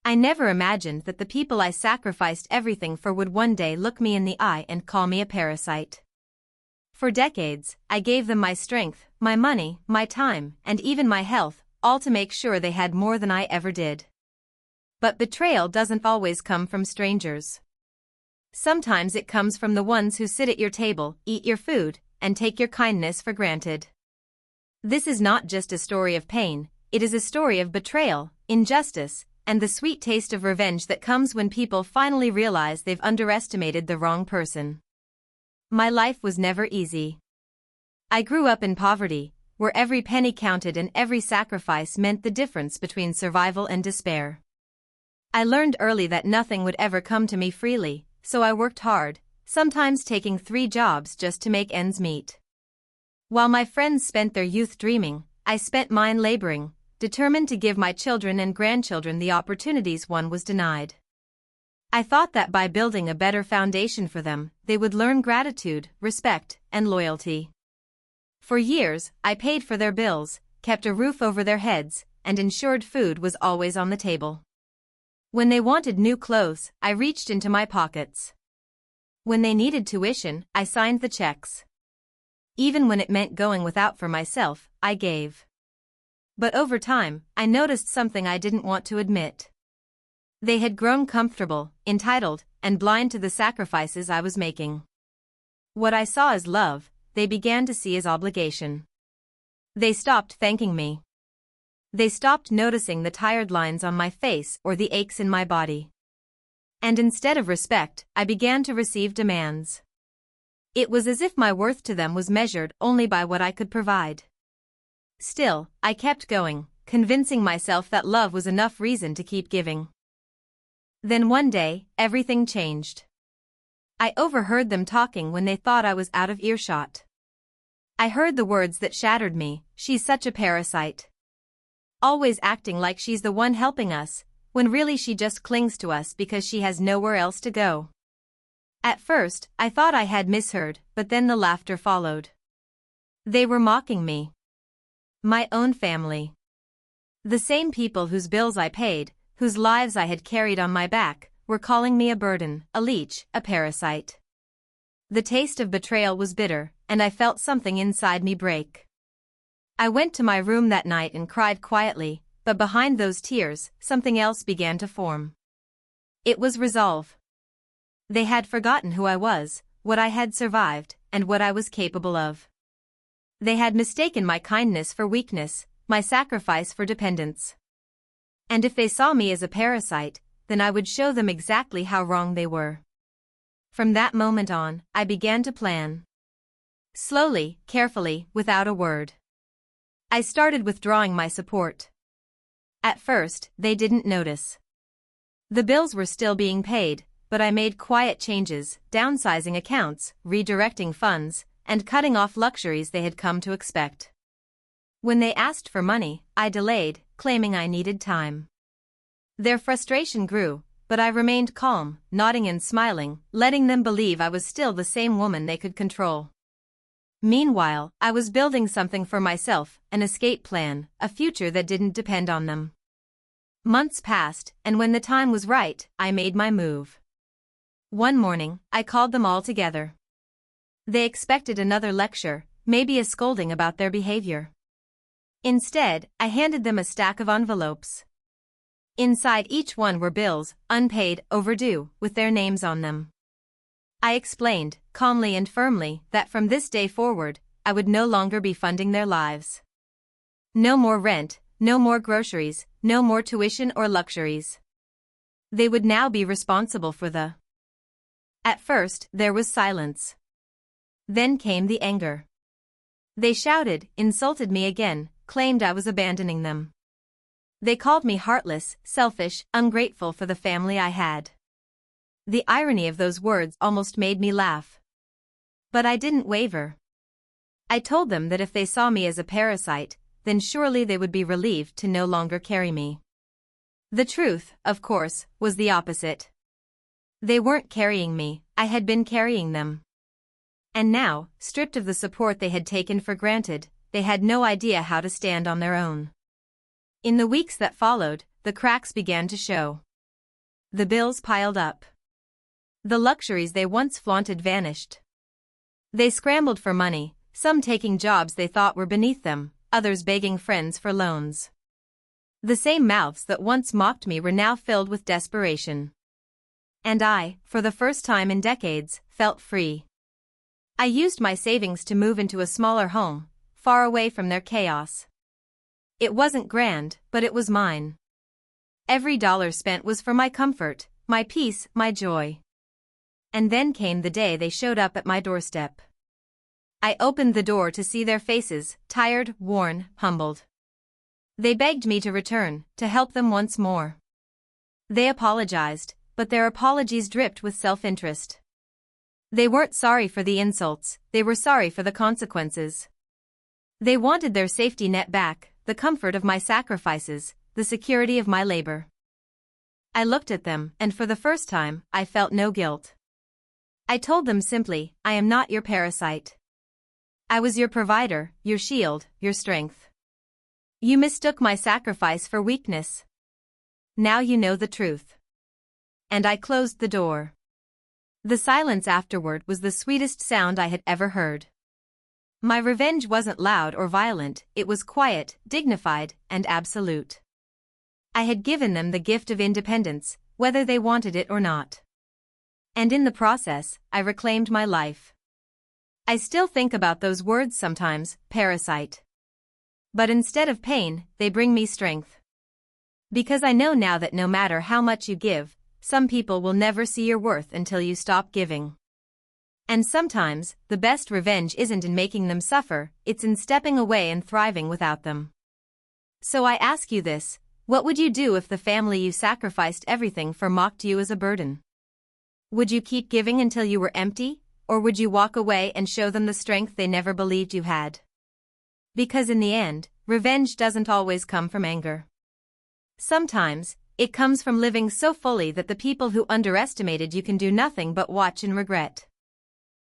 I never imagined that the people I sacrificed everything for would one day look me in the eye and call me a parasite. For decades, I gave them my strength, my money, my time, and even my health, all to make sure they had more than I ever did. But betrayal doesn't always come from strangers. Sometimes it comes from the ones who sit at your table, eat your food, and take your kindness for granted. This is not just a story of pain, it is a story of betrayal, injustice, and the sweet taste of revenge that comes when people finally realize they've underestimated the wrong person. My life was never easy. I grew up in poverty, where every penny counted and every sacrifice meant the difference between survival and despair. I learned early that nothing would ever come to me freely, so I worked hard, sometimes taking 3 jobs just to make ends meet. While my friends spent their youth dreaming, I spent mine laboring, determined to give my children and grandchildren the opportunities one was denied. I thought that by building a better foundation for them, they would learn gratitude, respect, and loyalty. For years, I paid for their bills, kept a roof over their heads, and ensured food was always on the table. When they wanted new clothes, I reached into my pockets. When they needed tuition, I signed the checks. Even when it meant going without for myself, I gave. But over time, I noticed something I didn't want to admit. They had grown comfortable, entitled, and blind to the sacrifices I was making. What I saw as love, they began to see as obligation. They stopped thanking me. They stopped noticing the tired lines on my face or the aches in my body. And instead of respect, I began to receive demands. It was as if my worth to them was measured only by what I could provide. Still, I kept going, convincing myself that love was enough reason to keep giving. Then one day, everything changed. I overheard them talking when they thought I was out of earshot. I heard the words that shattered me, "She's such a parasite. Always acting like she's the one helping us, when really she just clings to us because she has nowhere else to go." At first, I thought I had misheard, but then the laughter followed. They were mocking me. My own family. The same people whose bills I paid, whose lives I had carried on my back, were calling me a burden, a leech, a parasite. The taste of betrayal was bitter, and I felt something inside me break. I went to my room that night and cried quietly, but behind those tears, something else began to form. It was resolve. They had forgotten who I was, what I had survived, and what I was capable of. They had mistaken my kindness for weakness, my sacrifice for dependence. And if they saw me as a parasite, then I would show them exactly how wrong they were. From that moment on, I began to plan. Slowly, carefully, without a word. I started withdrawing my support. At first, they didn't notice. The bills were still being paid, but I made quiet changes, downsizing accounts, redirecting funds, and cutting off luxuries they had come to expect. When they asked for money, I delayed, claiming I needed time. Their frustration grew, but I remained calm, nodding and smiling, letting them believe I was still the same woman they could control. Meanwhile, I was building something for myself, an escape plan, a future that didn't depend on them. Months passed, and when the time was right, I made my move. One morning, I called them all together. They expected another lecture, maybe a scolding about their behavior. Instead, I handed them a stack of envelopes. Inside each one were bills, unpaid, overdue, with their names on them. I explained, calmly and firmly, that from this day forward, I would no longer be funding their lives. No more rent, no more groceries, no more tuition or luxuries. They would now be responsible for the. At first, there was silence. Then came the anger. They shouted, insulted me again, claimed I was abandoning them. They called me heartless, selfish, ungrateful for the family I had. The irony of those words almost made me laugh. But I didn't waver. I told them that if they saw me as a parasite, then surely they would be relieved to no longer carry me. The truth, of course, was the opposite. They weren't carrying me, I had been carrying them. And now, stripped of the support they had taken for granted, they had no idea how to stand on their own. In the weeks that followed, the cracks began to show. The bills piled up. The luxuries they once flaunted vanished. They scrambled for money, some taking jobs they thought were beneath them, others begging friends for loans. The same mouths that once mocked me were now filled with desperation. And I, for the first time in decades, felt free. I used my savings to move into a smaller home, far away from their chaos. It wasn't grand, but it was mine. Every dollar spent was for my comfort, my peace, my joy. And then came the day they showed up at my doorstep. I opened the door to see their faces, tired, worn, humbled. They begged me to return, to help them once more. They apologized, but their apologies dripped with self-interest. They weren't sorry for the insults, they were sorry for the consequences. They wanted their safety net back, the comfort of my sacrifices, the security of my labor. I looked at them, and for the first time, I felt no guilt. I told them simply, I am not your parasite. I was your provider, your shield, your strength. You mistook my sacrifice for weakness. Now you know the truth. And I closed the door. The silence afterward was the sweetest sound I had ever heard. My revenge wasn't loud or violent, it was quiet, dignified, and absolute. I had given them the gift of independence, whether they wanted it or not. And in the process, I reclaimed my life. I still think about those words sometimes, parasite. But instead of pain, they bring me strength. Because I know now that no matter how much you give, some people will never see your worth until you stop giving. And sometimes, the best revenge isn't in making them suffer, it's in stepping away and thriving without them. So I ask you this, what would you do if the family you sacrificed everything for mocked you as a burden? Would you keep giving until you were empty, or would you walk away and show them the strength they never believed you had? Because in the end, revenge doesn't always come from anger. Sometimes, it comes from living so fully that the people who underestimated you can do nothing but watch and regret.